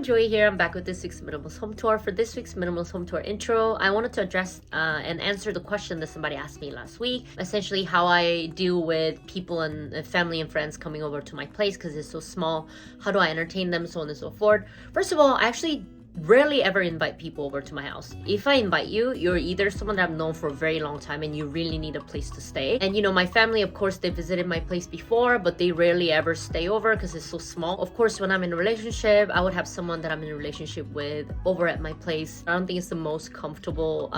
everyone, Joey here. I'm back with this week's Minimalist Home Tour. For this week's Minimalist Home Tour intro, I wanted to address and answer the question that somebody asked me last week. Essentially, how I deal with people and family and friends coming over to my place because it's so small. How do I entertain them, so on and so forth. First of all, I actually rarely ever invite people over to my house. If I invite you, you're either someone that I've known for a very long time and you really need a place to stay. And you know, my family, of course, they visited my place before, but they rarely ever stay over because it's so small. Of course, when I'm in a relationship, I would have someone that I'm in a relationship with over at my place. I don't think it's the most comfortable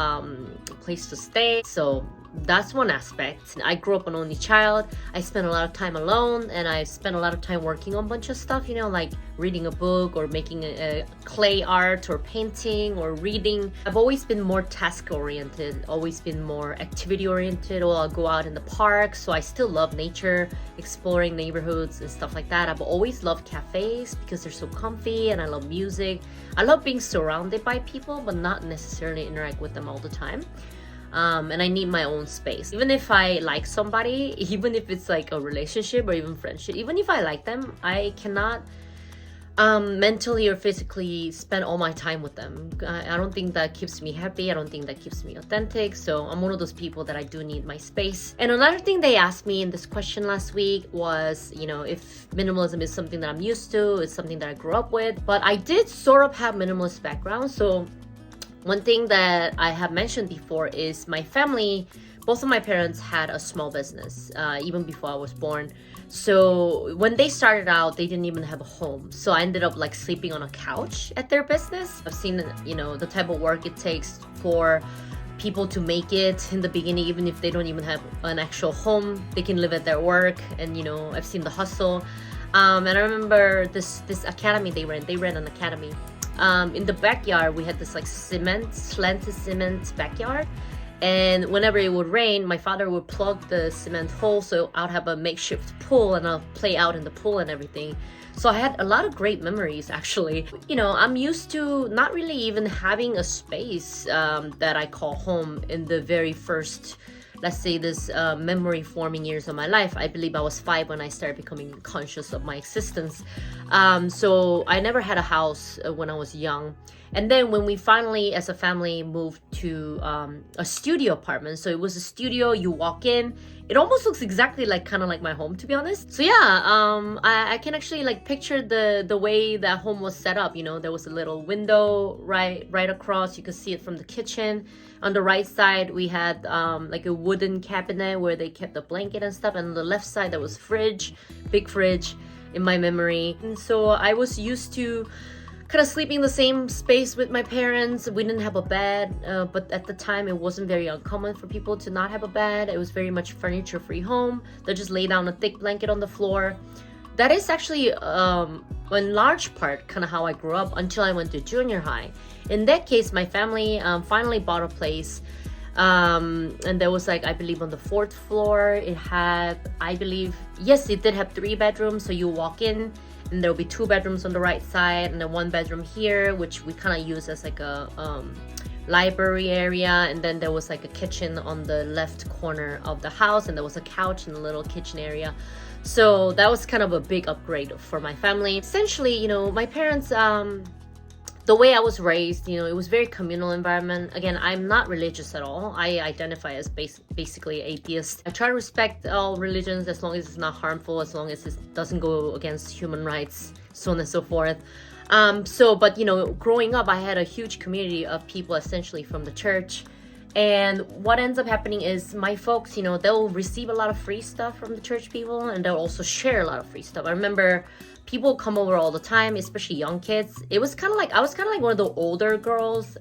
place to stay. So that's one aspect. I grew up an only child. I spent a lot of time alone, and I spent a lot of time working on a bunch of stuff, you know, like reading a book or making a clay art or painting or reading. I've always been more task oriented, always been more activity oriented, or I'll go out in the park. So I still love nature, exploring neighborhoods and stuff like that. I've always loved cafes because they're so comfy, and I love music. I love being surrounded by people, but not necessarily interact with them all the time. And I need my own space. Even if I like somebody, even if it's like a relationship or even friendship, even if I like them, I cannot mentally or physically spend all my time with them. I don't think that keeps me happy. I don't think that keeps me authentic. So I'm one of those people that I do need my space. And another thing they asked me in this question last week was, you know, if minimalism is something that I'm used to, it's something that I grew up with. But I did sort of have minimalist background. So one thing that I have mentioned before is my family, both of my parents had a small business even before I was born. So when they started out, they didn't even have a home. So I ended up like sleeping on a couch at their business. I've seen, you know, the type of work it takes for people to make it in the beginning. Even if they don't even have an actual home, they can live at their work. And, you know, I've seen the hustle. And I remember this academy they ran an academy. In the backyard, we had this like slanted cement backyard. And whenever it would rain, my father would plug the cement hole so I'd have a makeshift pool and I'll play out in the pool and everything. So I had a lot of great memories, actually. You know, I'm used to not really even having a space that I call home in the very first, let's say, this memory forming years of my life. I believe I was 5 when I started becoming conscious of my existence. So I never had a house when I was young. And then when we finally, as a family, moved to a studio apartment, so it was a studio, you walk in, it almost looks exactly like, kind of like my home, to be honest. So yeah, I can actually like picture the way that home was set up. You know, there was a little window right across. You could see it from the kitchen. On the right side, we had like a wooden cabinet where they kept the blanket and stuff. And on the left side, there was big fridge in my memory. And so I was used to kind of sleeping in the same space with my parents. We didn't have a bed, but at the time it wasn't very uncommon for people to not have a bed. It was very much furniture-free home. They just lay down a thick blanket on the floor. That is actually, in large part, kind of how I grew up until I went to junior high. In that case, my family finally bought a place, and there was like, I believe on the 4th floor, it had, I believe, yes, it did have 3 bedrooms. So you walk in, and there'll be 2 bedrooms on the right side and then 1 bedroom here, which we kind of use as like a library area. And then there was like a kitchen on the left corner of the house, and there was a couch in the little kitchen area. So that was kind of a big upgrade for my family. Essentially, you know, my parents, the way I was raised, you know, it was very communal environment. Again, I'm not religious at all. I identify as basically atheist. I try to respect all religions as long as it's not harmful, as long as it doesn't go against human rights, so on and so forth. But you know, growing up, I had a huge community of people essentially from the church. And what ends up happening is my folks, you know, they'll receive a lot of free stuff from the church people, and they'll also share a lot of free stuff. I remember people come over all the time, especially young kids. It was kind of like, I was kind of like one of the older girls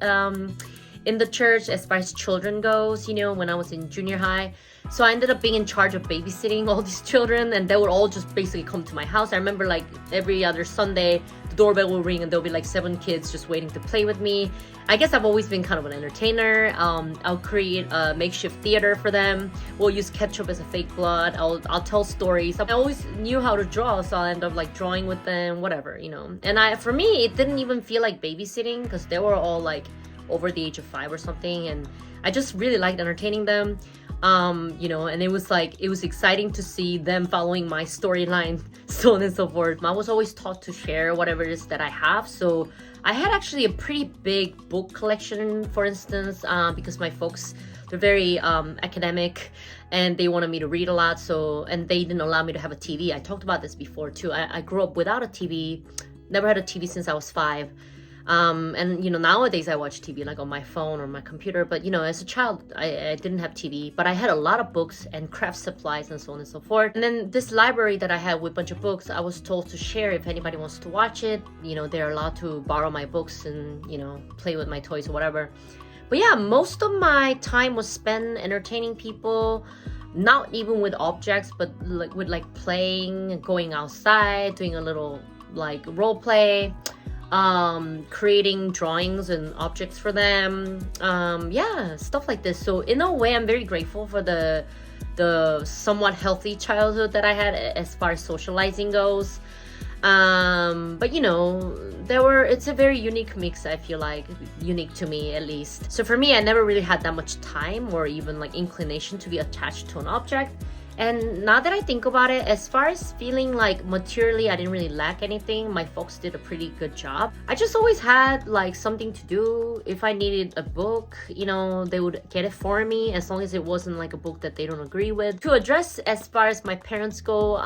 in the church as far as children goes, you know, when I was in junior high. So I ended up being in charge of babysitting all these children, and they would all just basically come to my house. I remember like every other Sunday, the doorbell will ring and there'll be like 7 kids just waiting to play with me. I guess I've always been kind of an entertainer. I'll create a makeshift theater for them. We'll use ketchup as a fake blood. I'll tell stories. I always knew how to draw, so I'll end up like drawing with them, whatever, you know. And for me, it didn't even feel like babysitting because they were all like over the age of 5 or something, and I just really liked entertaining them. And it was exciting to see them following my storyline, so on and so forth. I was always taught to share whatever it is that I have. So I had actually a pretty big book collection, for instance, because my folks, they're very academic and they wanted me to read a lot. And they didn't allow me to have a TV. I talked about this before too. I grew up without a TV, never had a TV since I was 5. And nowadays I watch TV like on my phone or my computer, but as a child I didn't have TV, but I had a lot of books and craft supplies and so on and so forth. And then this library that I had with a bunch of books, I was told to share if anybody wants to watch it. They're allowed to borrow my books and play with my toys or whatever. But yeah, most of my time was spent entertaining people, not even with objects, but with playing, going outside, doing a little role play, creating drawings and objects for them, stuff like this. So in a way, I'm very grateful for the somewhat healthy childhood that I had as far as socializing goes. But it's a very unique mix, I feel like, unique to me at least. So for me, I never really had that much time or even inclination to be attached to an object. And now that I think about it, as far as feeling like materially I didn't really lack anything, my folks did a pretty good job. I just always had something to do. If I needed a book, they would get it for me, as long as it wasn't a book that they don't agree with. To address as far as my parents go,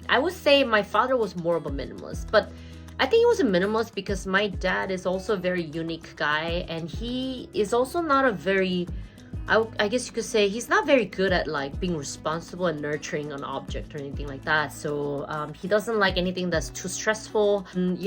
I would say my father was more of a minimalist, but I think he was a minimalist because my dad is also a very unique guy, and he is also not a very, I guess you could say, he's not very good at being responsible and nurturing an object or anything like that. So he doesn't like anything that's too stressful.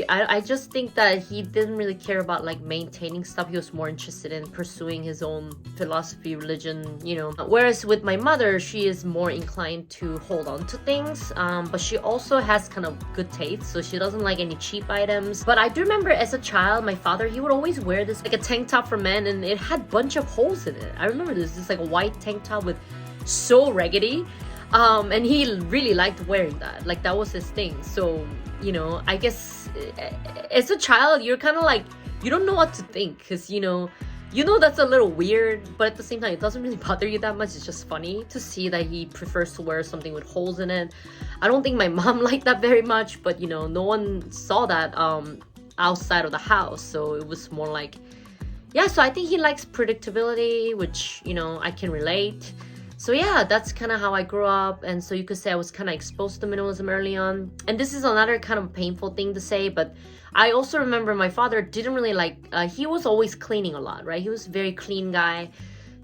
I just think that he didn't really care about maintaining stuff. He was more interested in pursuing his own philosophy, religion, Whereas with my mother, she is more inclined to hold on to things, but she also has kind of good taste, so she doesn't like any cheap items. But I do remember as a child, my father, he would always wear this a tank top for men, and it had a bunch of holes in it. I remember this a white tank top with so raggedy, and he really liked wearing that. That was his thing. So I guess as a child, you're kind of you don't know what to think, because that's a little weird, but at the same time it doesn't really bother you that much. It's just funny to see that he prefers to wear something with holes in it. I don't think my mom liked that very much, but no one saw that outside of the house, so it was more so I think he likes predictability, which, I can relate. So yeah, that's kind of how I grew up. And so you could say I was kind of exposed to minimalism early on. And this is another kind of painful thing to say, but I also remember my father didn't really he was always cleaning a lot, right? He was a very clean guy.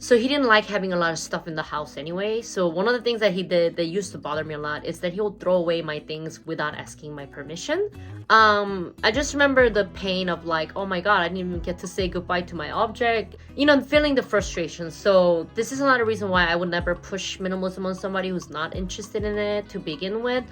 So he didn't like having a lot of stuff in the house anyway. So one of the things that he did that used to bother me a lot is that he'll throw away my things without asking my permission. I just remember the pain of oh my god, I didn't even get to say goodbye to my object. Feeling the frustration. So this is another reason why I would never push minimalism on somebody who's not interested in it to begin with.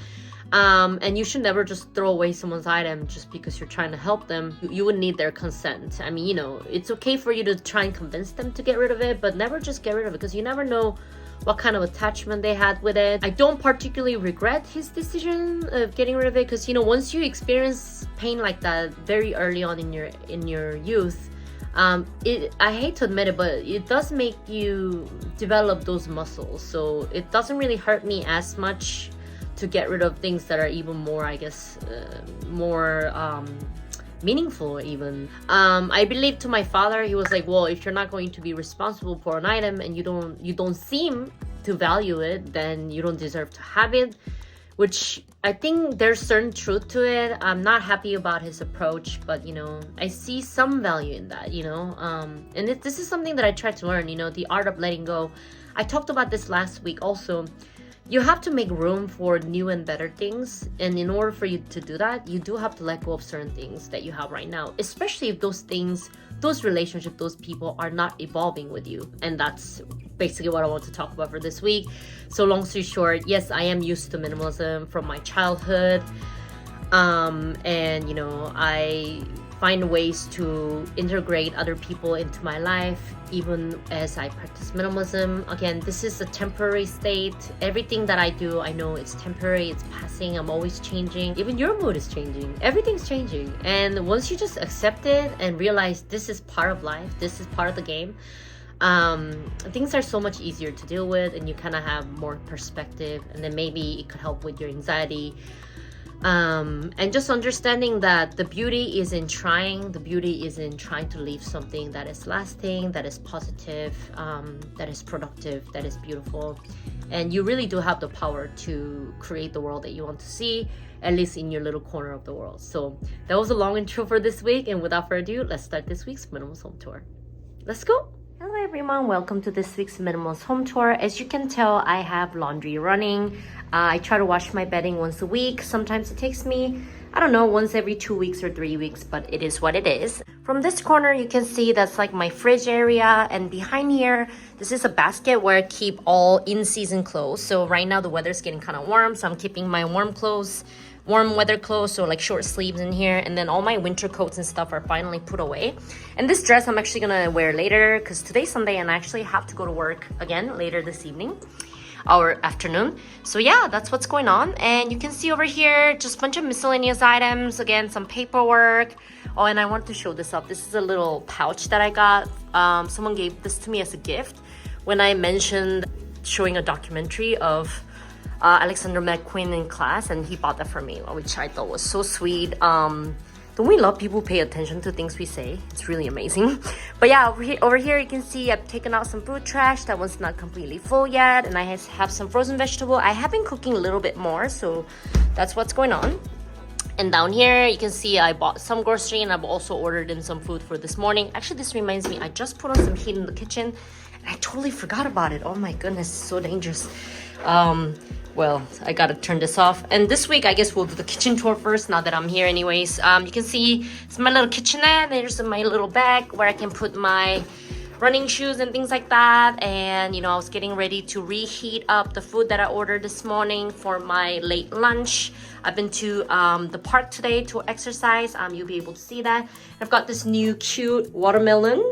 And you should never just throw away someone's item just because you're trying to help them. You would need their consent. I mean, it's okay for you to try and convince them to get rid of it, but never just get rid of it, because you never know what kind of attachment they had with it. I don't particularly regret his decision of getting rid of it, because once you experience pain like that very early on in your youth, I hate to admit it, but it does make you develop those muscles. So it doesn't really hurt me as much to get rid of things that are even more, I guess, more meaningful even. I believe to my father, he was like, well, if you're not going to be responsible for an item and you don't seem to value it, then you don't deserve to have it. Which I think there's certain truth to it. I'm not happy about his approach, but I see some value in that, and this is something that I try to learn, the art of letting go. I talked about this last week also. You have to make room for new and better things, and in order for you to do that, you do have to let go of certain things that you have right now, especially if those things, those relationships, those people are not evolving with you. And that's basically what I want to talk about for this week. So long story short, yes, I am used to minimalism from my childhood, and I find ways to integrate other people into my life even as I practice minimalism. Again, this is a temporary state. Everything that I do, I know it's temporary, it's passing, I'm always changing. Even your mood is changing. Everything's changing. And once you just accept it and realize this is part of life, this is part of the game, things are so much easier to deal with, and you kind of have more perspective, and then maybe it could help with your anxiety. And just understanding that the beauty is in trying to leave something that is lasting, that is positive, that is productive, that is beautiful. And you really do have the power to create the world that you want to see, at least in your little corner of the world. So that was a long intro for this week, and without further ado, let's start this week's Minimalist Home Tour. Let's go! Hello everyone, welcome to this week's Minimalist Home Tour. As you can tell, I have laundry running. I try to wash my bedding once a week. Sometimes it takes me, I don't know, once every 2 weeks or 3 weeks, but it is what it is. From this corner, you can see that's like my fridge area, and behind here, this is a basket where I keep all in-season clothes. So right now the weather's getting kind of warm, so I'm keeping my warm weather clothes, so like short sleeves in here, and then all my winter coats and stuff are finally put away. And this dress I'm actually gonna wear later because today's Sunday and I actually have to go to work again later this evening or afternoon. So yeah, that's what's going on. And you can see over here just a bunch of miscellaneous items, again some paperwork. Oh, and I wanted to show this up. This is a little pouch that I got. Someone gave this to me as a gift when I mentioned showing a documentary of Alexander McQueen in class, and he bought that for me, which I thought was so sweet. Don't we love people who pay attention to things we say? It's really amazing. But yeah, over here you can see I've taken out some food trash. That one's not completely full yet, and I have some frozen vegetable. I have been cooking a little bit more, so that's what's going on. And down here you can see I bought some grocery, and I've also ordered in some food for this morning. Actually, this reminds me, I just put on some heat in the kitchen and I totally forgot about it. Oh my goodness, it's so dangerous. Well, I gotta turn this off. And this week, I guess we'll do the kitchen tour first, now that I'm here anyways. You can see it's my little kitchenette. There's my little bag where I can put my running shoes and things like that. And, you know, I was getting ready to reheat up the food that I ordered this morning for my late lunch. I've been to the park today to exercise. You'll be able to see that. I've got this new cute watermelon.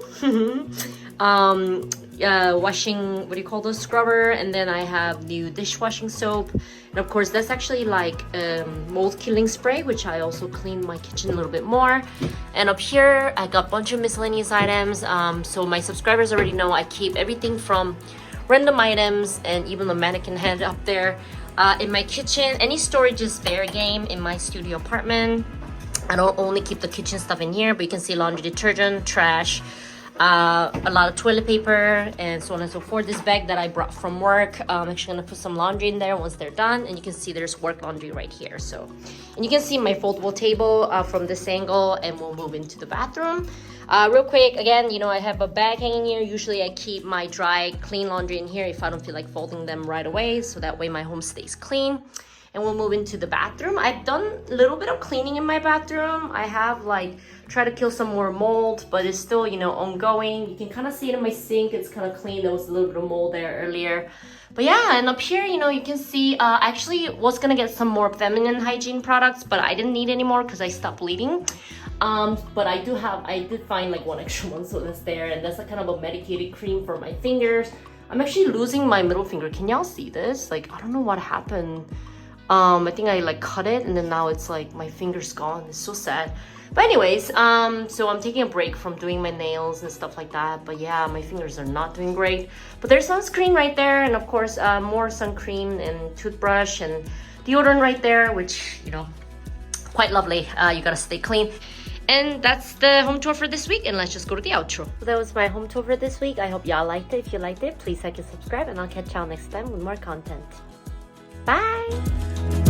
Washing, what do you call those, scrubber, and then I have new dishwashing soap, and of course that's actually like mold killing spray, which I also cleaned my kitchen a little bit more. And up here I got a bunch of miscellaneous items. So my subscribers already know I keep everything from random items and even the mannequin head up there in my kitchen. Any storage is fair game in my studio apartment. I don't only keep the kitchen stuff in here, but you can see laundry detergent, trash, a lot of toilet paper, and so on and so forth. This bag that I brought from work, I'm actually gonna put some laundry in there once they're done, and you can see there's work laundry right here. So, and you can see my foldable table from this angle, and we'll move into the bathroom. Real quick, again, you know, I have a bag hanging here. Usually I keep my dry, clean laundry in here if I don't feel like folding them right away, so that way my home stays clean. And we'll move into the bathroom. I've done a little bit of cleaning in my bathroom. I have like tried to kill some more mold, but it's still, you know, ongoing. You can kind of see it in my sink. It's kind of clean. There was a little bit of mold there earlier. But yeah, and up here, you know, you can see, I actually was gonna get some more feminine hygiene products, but I didn't need any more because I stopped bleeding. But I did find like one extra one, so that's there. And that's a kind of a medicated cream for my fingers. I'm actually losing my middle finger. Can y'all see this? Like, I don't know what happened. I think I like cut it, and then now it's like my finger's gone. It's so sad. But anyways, so I'm taking a break from doing my nails and stuff like that. But yeah, my fingers are not doing great. But there's sunscreen right there, and of course more sun cream and toothbrush and deodorant right there, which, you know, quite lovely. You gotta stay clean. And that's the home tour for this week, and let's just go to the outro. So that was my home tour for this week. I hope y'all liked it. If you liked it, please like and subscribe, and I'll catch y'all next time with more content. Bye!